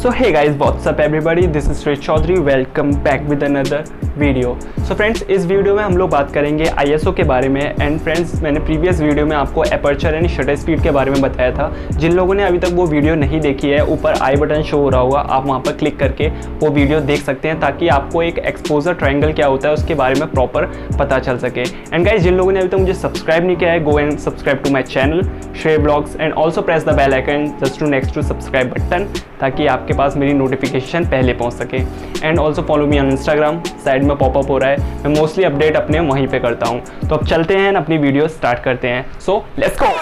So hey guys, what's up everybody, this is Shrey Chaudhary, welcome back with another video. So friends, इस video में हम लोग बात करेंगे ISO के बारे में। एंड फ्रेंड्स, मैंने प्रीवियस वीडियो में आपको एपर्चर एंड शटर स्पीड के बारे में बताया था। जिन लोगों ने अभी तक वो वीडियो नहीं देखी है, ऊपर आई बटन शो हो रहा होगा, आप वहाँ पर क्लिक करके वो वीडियो देख सकते हैं ताकि आपको एक एक्सपोजर ट्रायंगल क्या होता है उसके बारे में प्रॉपर पता चल सके। एंड गाइज, जिन लोगों ने अभी तक मुझे सब्सक्राइब नहीं किया है, go and subscribe to my channel Shrey blogs and also press the bell icon just to next to subscribe button, ताकि आपके पास मेरी नोटिफिकेशन पहले पहुँच सके। And also follow me on Instagram, side में पॉपअप हो रहा है, मैं मोस्टली अपडेट अपने वहीं पे करता हूँ। तो अब चलते हैं, अपनी वीडियो स्टार्ट करते हैं। So let's go.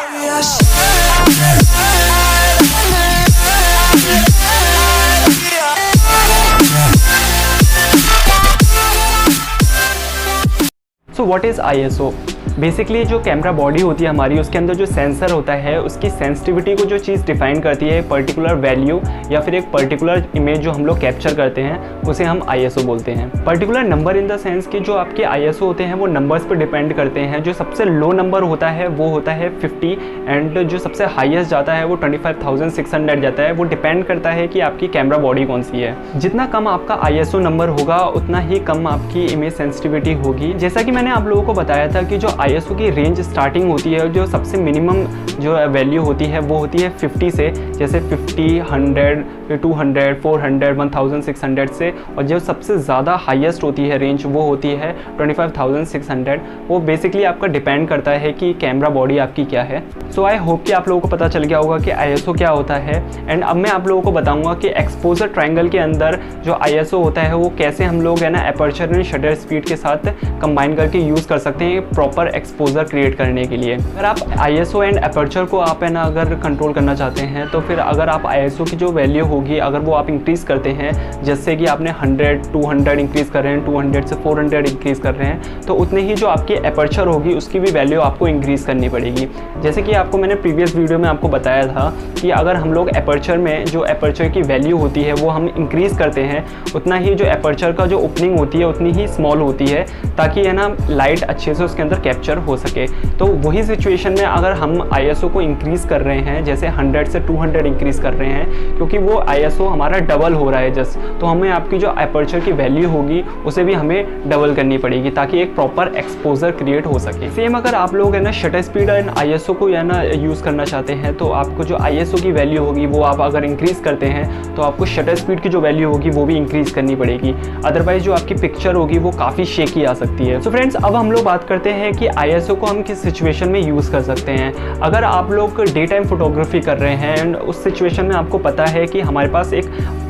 So what is ISO? Basically जो कैमरा बॉडी होती है हमारी, उसके अंदर जो सेंसर होता है, उसकी सेंसिटिविटी को जो चीज़ डिफाइन करती है, पर्टिकुलर वैल्यू या फिर एक पर्टिकुलर इमेज जो हम लोग कैप्चर करते हैं, उसे हम ISO बोलते हैं। Particular number in the sense कि जो आपके ISO होते हैं वो नंबर्स पे डिपेंड करते हैं। जो सबसे लो नंबर होता है वो होता है 50 एंड जो सबसे हाईएस्ट जाता है वो 25,600 जाता है। वो डिपेंड करता है कि आपकी कैमरा बॉडी कौन सी है। जितना कम आपका ISO नंबर होगा उतना ही कम आपकी इमेज सेंसिटिविटी होगी। जैसा कि मैंने आप लोगों को बताया था कि जो ISO की रेंज स्टार्टिंग होती है, जो सबसे मिनिमम जो वैल्यू होती है वो होती है 50 से, जैसे 50, 100, 200, 400, 1600 से, और जो सबसे ज़्यादा हाईएस्ट होती है रेंज वो होती है 25,600। वो बेसिकली आपका डिपेंड करता है कि कैमरा बॉडी आपकी क्या है। सो आई होप कि आप लोगों को पता चल गया होगा कि ISO क्या होता है। एंड अब मैं आप लोगों को बताऊंगा कि एक्सपोजर ट्रायंगल के अंदर जो ISO होता है वो कैसे हम लोग है ना एपर्चर एंड शटर स्पीड के साथ कंबाइन करके यूज़ कर सकते हैं प्रॉपर एक्सपोजर क्रिएट करने के लिए। अगर आप ISO एंड एपर्चर को आप है ना अगर कंट्रोल करना चाहते हैं, तो फिर अगर आप ISO की जो वैल्यू होगी अगर वो आप इंक्रीज़ करते हैं, जैसे कि आपने 100, 200 इंक्रीज़ कर रहे हैं, 200 से 400 इंक्रीज़ कर रहे हैं, तो उतने ही जो आपकी एपर्चर होगी उसकी भी वैल्यू आपको इंक्रीज़ करनी पड़ेगी। जैसे कि आपको मैंने प्रीवियस वीडियो में आपको बताया था कि अगर हम लोग एपर्चर में जो एपर्चर की वैल्यू होती है वो हम इंक्रीज़ करते हैं, उतना ही जो एपर्चर का जो ओपनिंग होती है उतनी ही स्मॉल होती है, ताकि है ना लाइट अच्छे से उसके अंदर कैप्चर हो सके। तो वही सिचुएशन में अगर हम ISO को इंक्रीज़ कर रहे हैं, जैसे 100 से 200 इंक्रीज़ कर रहे हैं, क्योंकि वो ISO हमारा डबल हो रहा है जस्ट, तो हमें आपकी जो एपर्चर की वैल्यू होगी उसे भी हमें डबल करनी पड़ेगी ताकि एक प्रॉपर एक्सपोजर क्रिएट हो सके। सेम अगर आप लोग है ना शटर स्पीड एंड ISO को है ना यूज़ करना चाहते हैं, तो आपको जो ISO की वैल्यू होगी वो आप अगर इंक्रीज़ करते हैं तो आपको शटर स्पीड की जो वैल्यू होगी वो भी इंक्रीज़ करनी पड़ेगी, अदरवाइज जो आपकी पिक्चर होगी वो काफ़ी शेकी आ सकती है। सो फ्रेंड्स, अब हम लोग बात करते हैं कि ISO को हम किस सिचुएशन में यूज़ कर सकते हैं। अगर आप लोग डे टाइम फोटोग्राफी कर रहे हैं एंड उस सिचुएशन में आपको पता है कि हमारे पास एक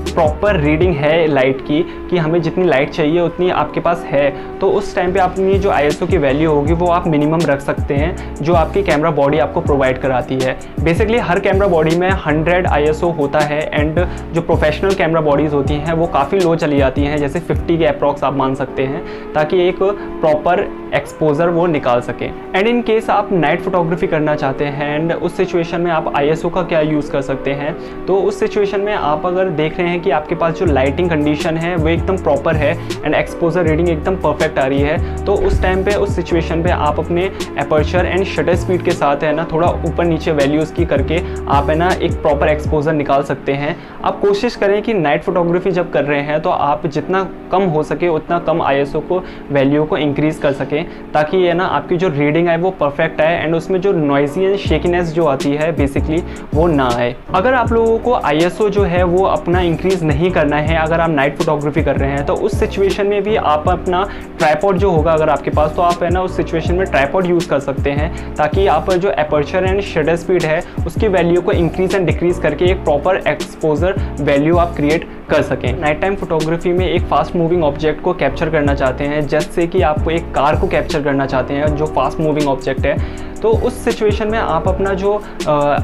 प्रॉपर रीडिंग है लाइट की, कि हमें जितनी लाइट चाहिए उतनी आपके पास है, तो उस टाइम पे अपनी जो ISO की वैल्यू होगी वो आप मिनिमम रख सकते हैं, जो आपकी कैमरा बॉडी आपको प्रोवाइड कराती है। बेसिकली हर कैमरा बॉडी में 100 ISO होता है एंड जो प्रोफेशनल कैमरा बॉडीज़ होती हैं वो काफ़ी लो चली जाती हैं, जैसे 50 के अप्रॉक्स आप मान सकते हैं, ताकि एक प्रॉपर एक्सपोजर वो निकाल सकें। एंड इन केस आप नाइट फोटोग्राफी करना चाहते हैं एंड उस सिचुएशन में आप ISO का क्या यूज़ कर सकते हैं, तो उस सिचुएशन में आप अगर देख रहे हैं कि आपके पास जो लाइटिंग कंडीशन है वो एकदम प्रॉपर है एंड एक्सपोजर रीडिंग एकदम परफेक्ट आ रही है, तो उस टाइम पे उस सिचुएशन पे आप अपने एपर्चर एंड शटर स्पीड के साथ है ना थोड़ा ऊपर नीचे वैल्यूज़ की करके आप है ना एक प्रॉपर एक्सपोजर निकाल सकते हैं। आप कोशिश करें कि नाइट फोटोग्राफी जब कर रहे हैं तो आप जितना कम हो सके उतना कम ISO को वैल्यू को इंक्रीज़ कर सकें, ताकि ये ना आपकी जो रीडिंग है वो परफेक्ट आए एंड उसमें जो नॉइजी एंड शेकीनेस जो आती है बेसिकली वो ना आए। अगर आप लोगों को ISO जो है वो अपना इंक्रीज़ नहीं करना है, अगर आप नाइट फोटोग्राफी कर रहे हैं, तो उस सिचुएशन में भी आप अपना ट्राइपॉड जो होगा अगर आपके पास, तो आप है ना उस सिचुएशन में ट्राइपॉड यूज़ कर सकते हैं, ताकि आप जो एपर्चर एंड शटर स्पीड है उसकी वैल्यू को इंक्रीज़ एंड डिक्रीज़ करके एक प्रॉपर एक्सपोजर वैल्यू आप क्रिएट कर सकें। नाइट टाइम फोटोग्राफी में एक फास्ट मूविंग ऑब्जेक्ट को कैप्चर करना चाहते हैं, जैसे कि आपको एक कार को कैप्चर करना चाहते हैं जो फास्ट मूविंग ऑब्जेक्ट है, तो उस सिचुएशन में आप अपना जो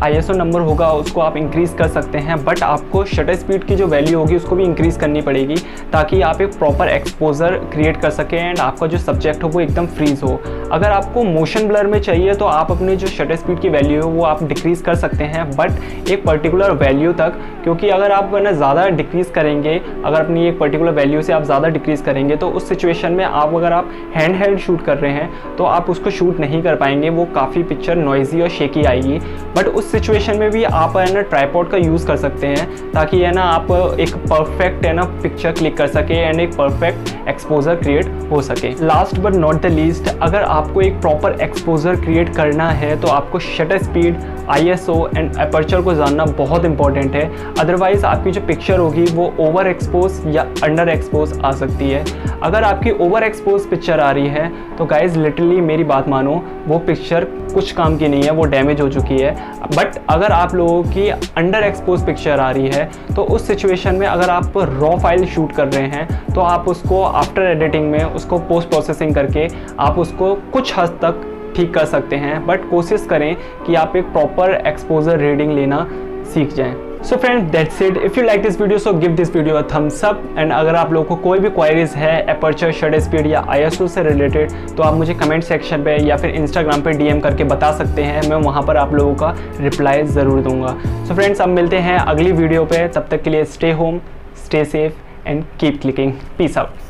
ISO नंबर होगा उसको आप इंक्रीज़ कर सकते हैं, बट आपको शटर स्पीड की जो वैल्यू होगी उसको भी इंक्रीज़ करनी पड़ेगी, ताकि आप एक प्रॉपर एक्सपोजर क्रिएट कर सकें एंड आपका जो सब्जेक्ट हो वो एकदम फ्रीज हो। अगर आपको मोशन ब्लर में चाहिए तो आप अपने जो शटर स्पीड की वैल्यू है वो आप डिक्रीज़ कर सकते हैं, बट एक पर्टिकुलर वैल्यू तक, क्योंकि अगर आप ना ज़्यादा डिक्रीज़ करेंगे, अगर अपनी एक पर्टिकुलर वैल्यू से आप ज़्यादा डिक्रीज़ करेंगे तो उस सिचुएशन में आप अगर आप हैंड शूट कर रहे हैं तो आप उसको शूट नहीं कर पाएंगे, वो काफ़ी पिक्चर नॉइजी और शेकी आएगी। बट उस सिचुएशन में भी आप है ना ट्राइपॉड का यूज़ कर सकते हैं, ताकि है ना आप एक परफेक्ट है ना पिक्चर क्लिक कर सके एंड एक परफेक्ट एक्सपोजर क्रिएट हो सके। Last but not the least, अगर आपको एक प्रॉपर एक्सपोजर क्रिएट करना है तो आपको shutter speed, ISO and aperture को जानना बहुत इंपॉर्टेंट है। अदरवाइज़ आपकी जो पिक्चर होगी वो ओवर एक्सपोज या अंडर एक्सपोज आ सकती है। अगर आपकी ओवर एक्सपोज पिक्चर आ रही है तो गाइज लिटरली मेरी बात मानो, वो पिक्चर कुछ काम की नहीं है, वो डैमेज हो चुकी है। बट अगर आप लोगों की अंडर एक्सपोज पिक्चर आ रही है तो उस सिचुएशन में अगर आप रॉ फाइल शूट कर रहे हैं तो आप उसको आफ्टर एडिटिंग में उसको पोस्ट प्रोसेसिंग करके आप उसको कुछ हद तक ठीक कर सकते हैं। बट कोशिश करें कि आप एक प्रॉपर एक्सपोजर रीडिंग लेना सीख जाएं। So friend that's it. If you like this video so give this video a thumbs up. And अगर आप लोगों को कोई भी क्वायरीज है अपर्चर, शटर स्पीड या ISO से रिलेटेड तो आप मुझे कमेंट सेक्शन पे या फिर इंस्टाग्राम पे DM करके बता सकते हैं। मैं वहाँ पर आप लोगों का रिप्लाई ज़रूर दूंगा। सो फ्रेंड्स, अब मिलते हैं अगली वीडियो पे। तब तक के लिए stay home, stay safe and keep clicking. Peace out.